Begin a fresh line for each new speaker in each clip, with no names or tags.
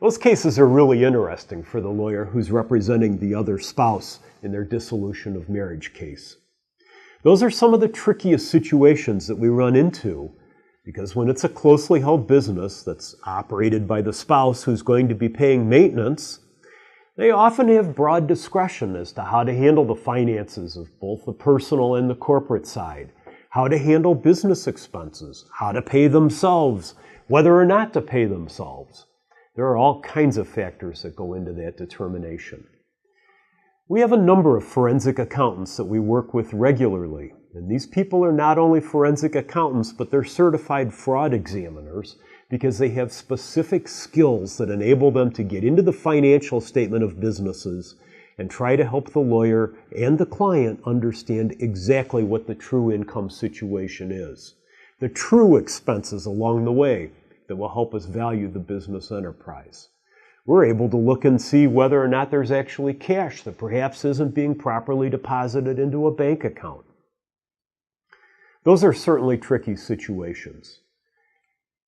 Those cases are really interesting for the lawyer who's representing the other spouse in their dissolution of marriage case. Those are some of the trickiest situations that we run into, because when it's a closely held business that's operated by the spouse who's going to be paying maintenance, they often have broad discretion as to how to handle the finances of both the personal and the corporate side, how to handle business expenses, how to pay themselves, whether or not to pay themselves. There are all kinds of factors that go into that determination. We have a number of forensic accountants that we work with regularly, and these people are not only forensic accountants, but they're certified fraud examiners because they have specific skills that enable them to get into the financial statement of businesses and try to help the lawyer and the client understand exactly what the true income situation is, the true expenses along the way that will help us value the business enterprise. We're able to look and see whether or not there's actually cash that perhaps isn't being properly deposited into a bank account. Those are certainly tricky situations.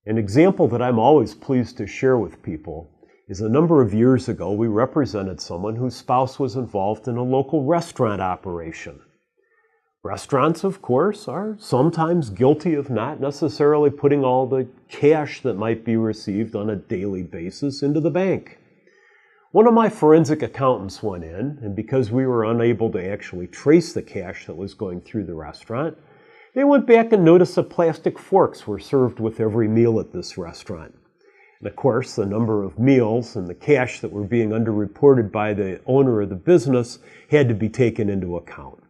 An example that I'm always pleased to share with people is a number of years ago we represented someone whose spouse was involved in a local restaurant operation. Restaurants, of course, are sometimes guilty of not necessarily putting all the cash that might be received on a daily basis into the bank. One of my forensic accountants went in, and because we were unable to actually trace the cash that was going through the restaurant, they went back and noticed that plastic forks were served with every meal at this restaurant. And of course, the number of meals and the cash that were being underreported by the owner of the business had to be taken into account.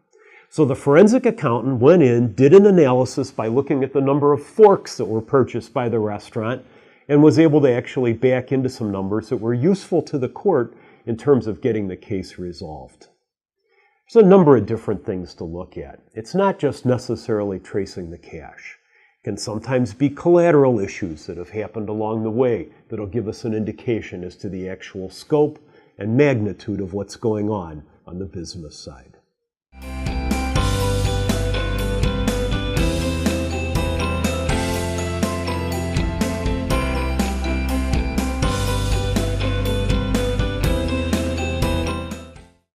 So the forensic accountant went in, did an analysis by looking at the number of forks that were purchased by the restaurant, and was able to actually back into some numbers that were useful to the court in terms of getting the case resolved. There's a number of different things to look at. It's not just necessarily tracing the cash. It can sometimes be collateral issues that have happened along the way that'll give us an indication as to the actual scope and magnitude of what's going on the business side.